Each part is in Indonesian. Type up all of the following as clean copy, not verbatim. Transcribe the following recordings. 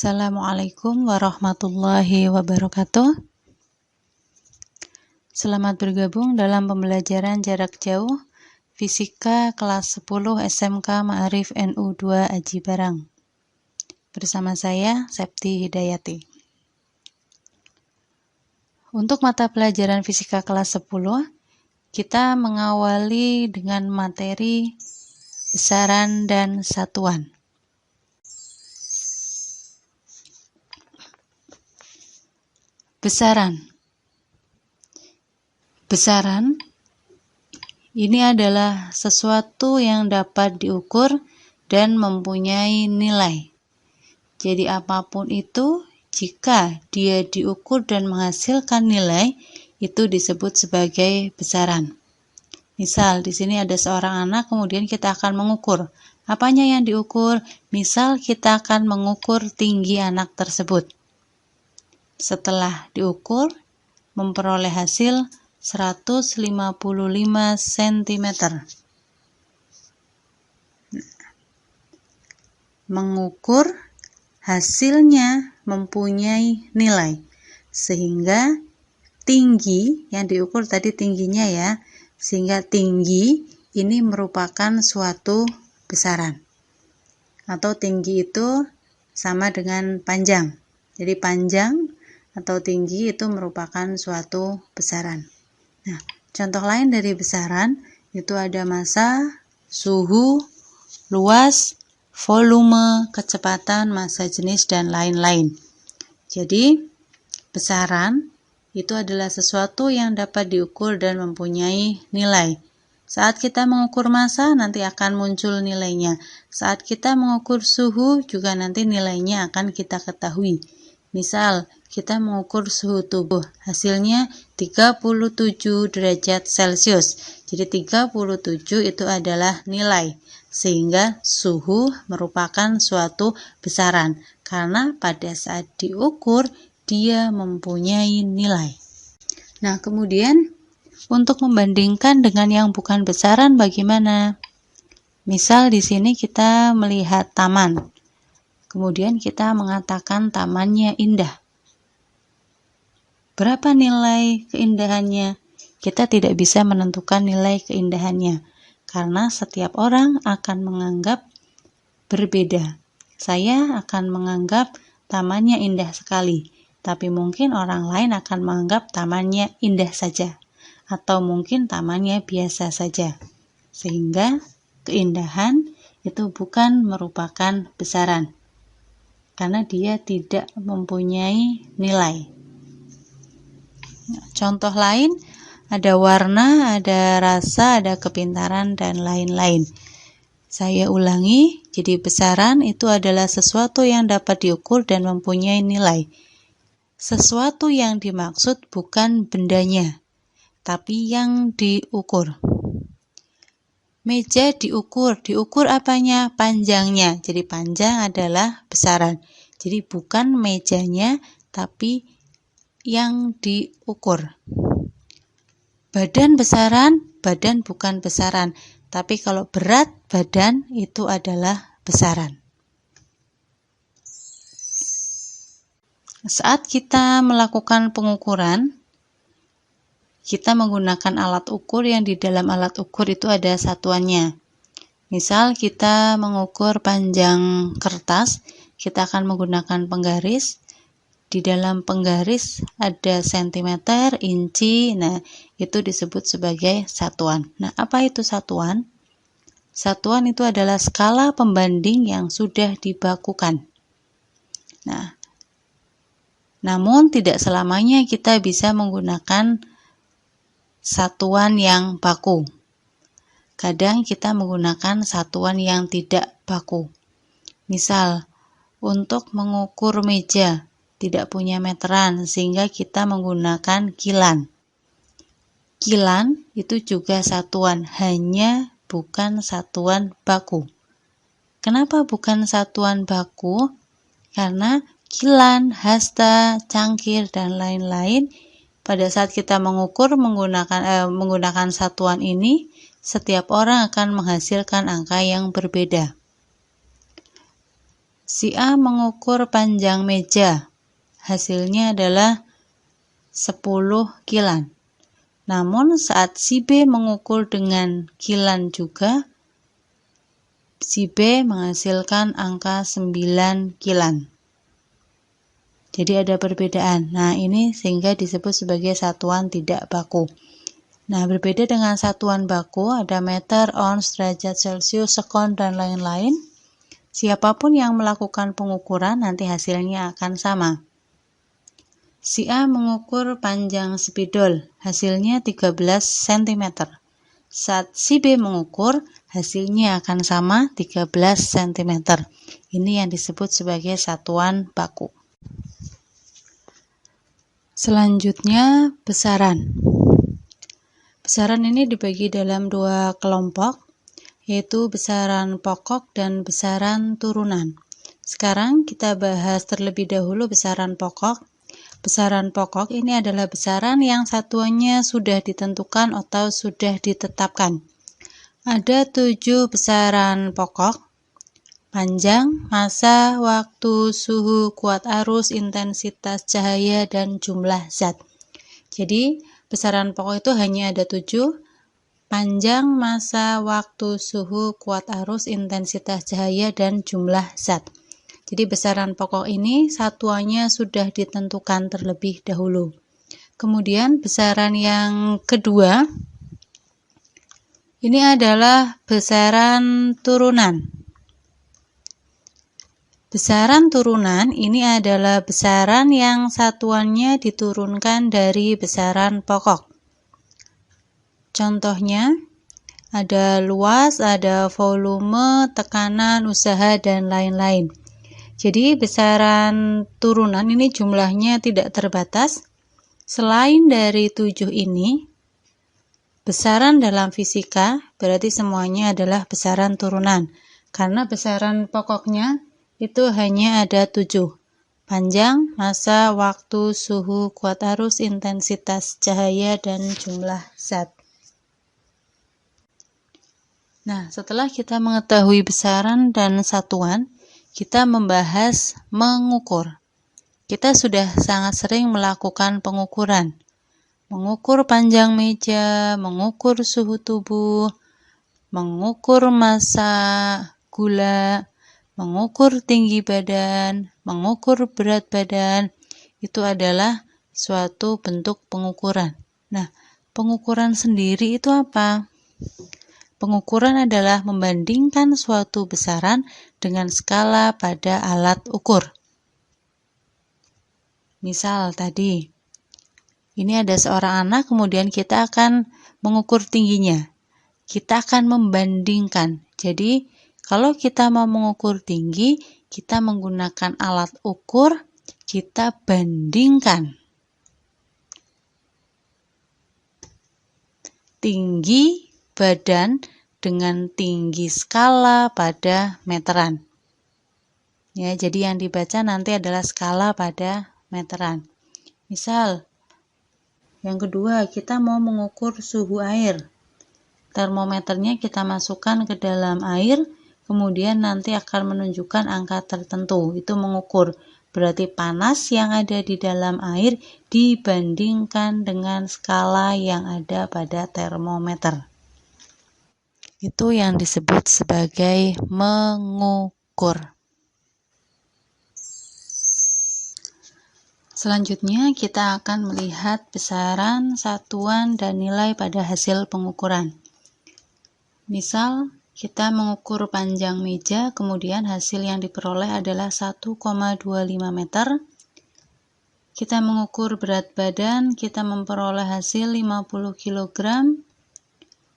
Assalamualaikum warahmatullahi wabarakatuh. Selamat bergabung dalam pembelajaran jarak jauh Fisika kelas 10 SMK Ma'arif NU 2 Aji Barang. Bersama saya, Septi Hidayati. Untuk mata pelajaran Fisika kelas 10, kita mengawali dengan materi besaran dan satuan. Besaran ini adalah sesuatu yang dapat diukur dan mempunyai nilai. Jadi apapun itu, jika dia diukur dan menghasilkan nilai, itu disebut sebagai besaran. Misal di sini ada seorang anak, kemudian kita akan mengukur. Apanya yang diukur? Misal kita akan mengukur tinggi anak tersebut. Setelah diukur, memperoleh hasil 155 cm. Mengukur, hasilnya mempunyai nilai. Sehingga tinggi yang diukur tadi tingginya ya, sehingga tinggi ini merupakan suatu besaran. Atau tinggi itu sama dengan panjang. Jadi panjang atau tinggi itu merupakan suatu besaran. Nah, contoh lain dari besaran itu ada massa, suhu, luas, volume, kecepatan, massa jenis, dan lain-lain. Jadi, besaran itu adalah sesuatu yang dapat diukur dan mempunyai nilai. Saat kita mengukur massa, nanti akan muncul nilainya. Saat kita mengukur suhu, juga nanti nilainya akan kita ketahui. Misal, kita mengukur suhu tubuh, hasilnya 37 derajat Celcius. Jadi 37 itu adalah nilai, sehingga suhu merupakan suatu besaran. Karena pada saat diukur, dia mempunyai nilai. Nah, kemudian untuk membandingkan dengan yang bukan besaran bagaimana? Misal di sini kita melihat taman. Kemudian kita mengatakan tamannya indah. Berapa nilai keindahannya? Kita tidak bisa menentukan nilai keindahannya karena setiap orang akan menganggap berbeda. Saya akan menganggap tamannya indah sekali, tapi mungkin orang lain akan menganggap tamannya indah saja, atau mungkin tamannya biasa saja. Sehingga keindahan itu bukan merupakan besaran, karena dia tidak mempunyai nilai. Contoh lain, ada warna, ada rasa, ada kepintaran, dan lain-lain. Saya ulangi, jadi besaran itu adalah sesuatu yang dapat diukur dan mempunyai nilai. Sesuatu yang dimaksud bukan bendanya, tapi yang diukur. Meja diukur apanya? Panjangnya. Jadi panjang adalah besaran. Jadi bukan mejanya, tapi yang diukur. Badan besaran, badan bukan besaran. Tapi kalau berat badan itu adalah besaran. Saat kita melakukan pengukuran, kita menggunakan alat ukur yang di dalam alat ukur itu ada satuannya. Misal kita mengukur panjang kertas, kita akan menggunakan penggaris. Di dalam penggaris ada sentimeter, inci, nah itu disebut sebagai satuan. Nah, apa itu satuan? Satuan itu adalah skala pembanding yang sudah dibakukan. Nah, namun tidak selamanya kita bisa menggunakan satuan yang baku. Kadang kita menggunakan satuan yang tidak baku. Misal, untuk mengukur meja tidak punya meteran, sehingga kita menggunakan kilan. Kilan itu juga satuan, hanya bukan satuan baku. Kenapa bukan satuan baku? Karena kilan, hasta, cangkir, dan lain-lain pada saat kita mengukur menggunakan satuan ini, setiap orang akan menghasilkan angka yang berbeda. Si A mengukur panjang meja, hasilnya adalah 10 kilan. Namun saat si B mengukur dengan kilan juga, si B menghasilkan angka 9 kilan. Jadi ada perbedaan. Nah, ini sehingga disebut sebagai satuan tidak baku. Nah, berbeda dengan satuan baku, ada meter, ons, derajat Celcius, sekon, dan lain-lain. Siapapun yang melakukan pengukuran, nanti hasilnya akan sama. Si A mengukur panjang spidol, hasilnya 13 cm. Saat si B mengukur, hasilnya akan sama 13 cm. Ini yang disebut sebagai satuan baku. Selanjutnya, besaran. Besaran ini dibagi dalam 2 kelompok, yaitu besaran pokok dan besaran turunan. Sekarang kita bahas terlebih dahulu besaran pokok. Besaran pokok ini adalah besaran yang satuannya sudah ditentukan atau sudah ditetapkan. Ada 7 besaran pokok: panjang, massa, waktu, suhu, kuat arus, intensitas cahaya, dan jumlah zat. Jadi, besaran pokok itu hanya ada 7: panjang, massa, waktu, suhu, kuat arus, intensitas cahaya, dan jumlah zat. Jadi besaran pokok ini satuannya sudah ditentukan terlebih dahulu. Kemudian besaran yang kedua, ini adalah besaran turunan. Besaran turunan ini adalah besaran yang satuannya diturunkan dari besaran pokok. Contohnya, ada luas, ada volume, tekanan, usaha, dan lain-lain. Jadi besaran turunan ini jumlahnya tidak terbatas. Selain dari 7 ini, besaran dalam fisika berarti semuanya adalah besaran turunan. Karena besaran pokoknya itu hanya ada 7: panjang, massa, waktu, suhu, kuat arus, intensitas cahaya, dan jumlah zat. Nah, setelah kita mengetahui besaran dan satuan, kita membahas mengukur. Kita sudah sangat sering melakukan pengukuran. Mengukur panjang meja, mengukur suhu tubuh, mengukur massa gula, mengukur tinggi badan, mengukur berat badan. Itu adalah suatu bentuk pengukuran. Nah, pengukuran sendiri itu apa? Pengukuran adalah membandingkan suatu besaran dengan skala pada alat ukur. Misal tadi, ini ada seorang anak, kemudian kita akan mengukur tingginya. Kita akan membandingkan. Jadi, kalau kita mau mengukur tinggi, kita menggunakan alat ukur, kita bandingkan tinggi badan dengan tinggi skala pada meteran. Ya, jadi yang dibaca nanti adalah skala pada meteran. Misal, yang kedua, kita mau mengukur suhu air. Termometernya kita masukkan ke dalam air, kemudian nanti akan menunjukkan angka tertentu. Itu mengukur. Berarti panas yang ada di dalam air dibandingkan dengan skala yang ada pada termometer. Itu yang disebut sebagai mengukur. Selanjutnya kita akan melihat besaran, satuan, dan nilai pada hasil pengukuran. Misal, kita mengukur panjang meja, kemudian hasil yang diperoleh adalah 1,25 meter. Kita mengukur berat badan, kita memperoleh hasil 50 kg.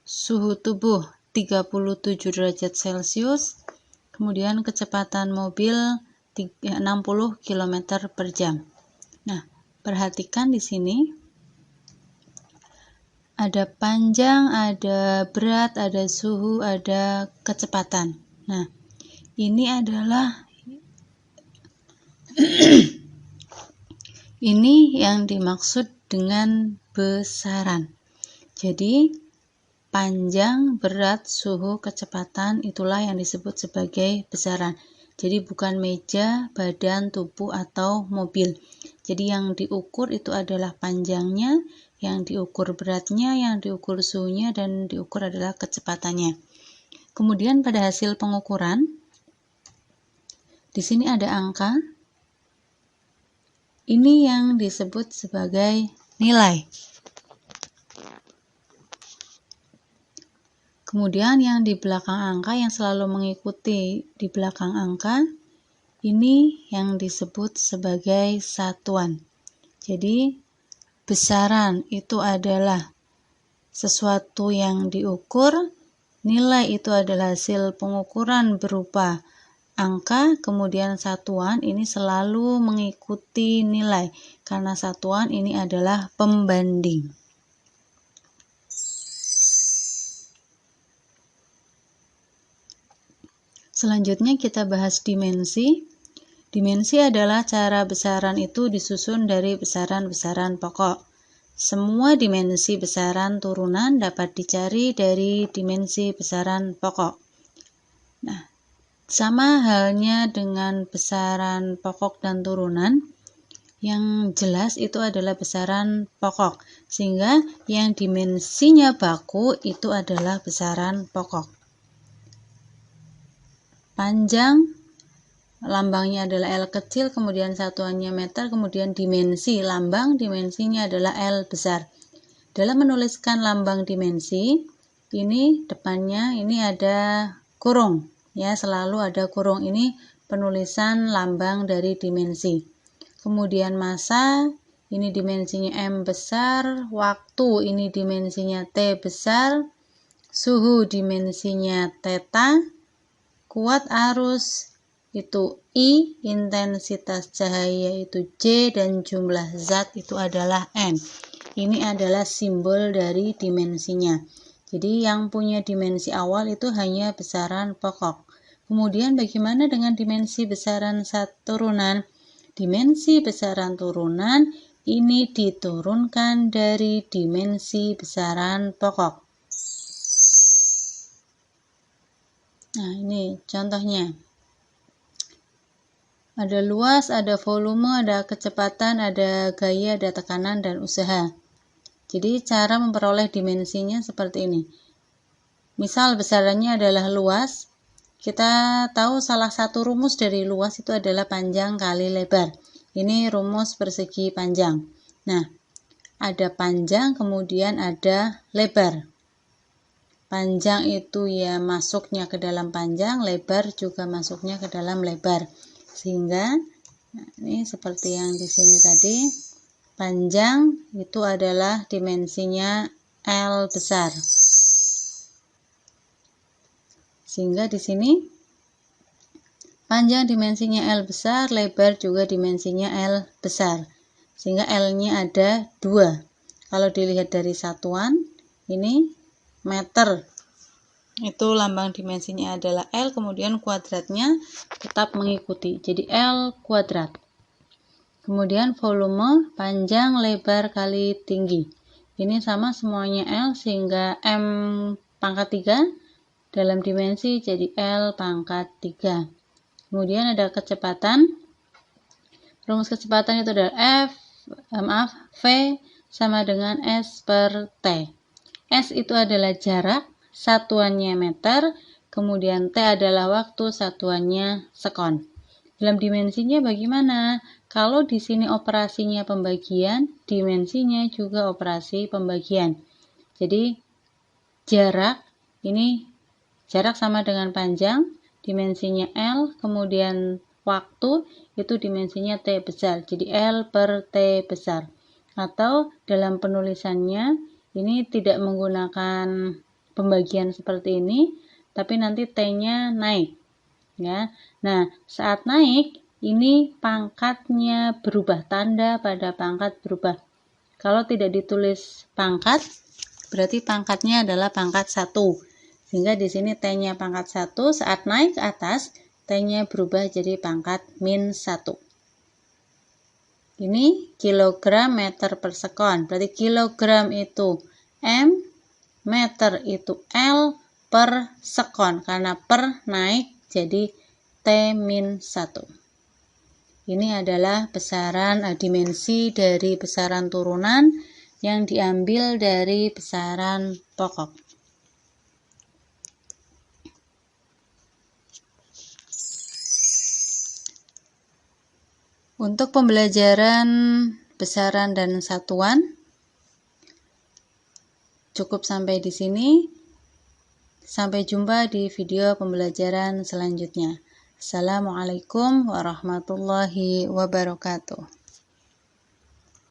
Suhu tubuh 37 derajat Celcius. Kemudian kecepatan mobil 60 km per jam. Nah, perhatikan di sini. Ada panjang, ada berat, ada suhu, ada kecepatan. Nah, ini adalah ini yang dimaksud dengan besaran. Jadi, panjang, berat, suhu, kecepatan itulah yang disebut sebagai besaran. Jadi bukan meja, badan, tubuh, atau mobil. Jadi yang diukur itu adalah panjangnya, yang diukur beratnya, yang diukur suhunya, dan diukur adalah kecepatannya. Kemudian pada hasil pengukuran, di sini ada angka. Ini yang disebut sebagai nilai. Kemudian yang di belakang angka, yang selalu mengikuti di belakang angka, ini yang disebut sebagai satuan. Jadi besaran itu adalah sesuatu yang diukur, nilai itu adalah hasil pengukuran berupa angka, kemudian satuan ini selalu mengikuti nilai, karena satuan ini adalah pembanding. Selanjutnya kita bahas dimensi. Dimensi adalah cara besaran itu disusun dari besaran-besaran pokok. Semua dimensi besaran turunan dapat dicari dari dimensi besaran pokok. Nah, sama halnya dengan besaran pokok dan turunan, yang jelas itu adalah besaran pokok, sehingga yang dimensinya baku itu adalah besaran pokok. Panjang, lambangnya adalah L kecil, kemudian satuannya meter, kemudian dimensi, lambang dimensinya adalah L besar. Dalam menuliskan lambang dimensi, ini depannya ini ada kurung, ya, selalu ada kurung. Ini penulisan lambang dari dimensi. Kemudian massa, ini dimensinya M besar, waktu ini dimensinya T besar, suhu dimensinya theta, kuat arus itu I, intensitas cahaya itu J, dan jumlah zat itu adalah N. Ini adalah simbol dari dimensinya. Jadi yang punya dimensi awal itu hanya besaran pokok. Kemudian bagaimana dengan dimensi besaran turunan? Dimensi besaran turunan ini diturunkan dari dimensi besaran pokok. Nah, ini contohnya. Ada luas, ada volume, ada kecepatan, ada gaya, ada tekanan, dan usaha. Jadi cara memperoleh dimensinya seperti ini. Misal besarannya adalah luas. Kita tahu salah satu rumus dari luas itu adalah panjang kali lebar. Ini rumus persegi panjang. Nah, ada panjang, kemudian ada lebar. Panjang itu ya masuknya ke dalam panjang, lebar juga masuknya ke dalam lebar. Sehingga nah, ini seperti yang di sini tadi, panjang itu adalah dimensinya L besar. Sehingga di sini panjang dimensinya L besar, lebar juga dimensinya L besar. Sehingga L-nya ada 2. Kalau dilihat dari satuan, ini meter. Itu lambang dimensinya adalah L, kemudian kuadratnya tetap mengikuti, jadi L kuadrat. Kemudian volume, panjang, lebar kali tinggi. Ini sama semuanya L, sehingga M pangkat 3 dalam dimensi jadi L pangkat 3. Kemudian ada kecepatan. Rumus kecepatan itu adalah V sama dengan S per T. S itu adalah jarak, satuannya meter, kemudian T adalah waktu, satuannya sekon. Dalam dimensinya bagaimana? Kalau di sini operasinya pembagian, dimensinya juga operasi pembagian. Jadi jarak, ini jarak sama dengan panjang, dimensinya L, kemudian waktu itu dimensinya T besar, jadi L per T besar. Atau dalam penulisannya ini tidak menggunakan pembagian seperti ini, tapi nanti T-nya naik, ya. Nah, saat naik ini pangkatnya berubah, tanda pada pangkat berubah. Kalau tidak ditulis pangkat, berarti pangkatnya adalah pangkat 1. Sehingga di sini T-nya pangkat 1, saat naik ke atas T-nya berubah jadi pangkat min 1. Ini kilogram meter per sekon, berarti kilogram itu M, meter itu L per sekon, karena per naik jadi T-1. Ini adalah besaran dimensi dari besaran turunan yang diambil dari besaran pokok. Untuk pembelajaran besaran dan satuan cukup sampai di sini. Sampai jumpa di video pembelajaran selanjutnya. Assalamualaikum warahmatullahi wabarakatuh.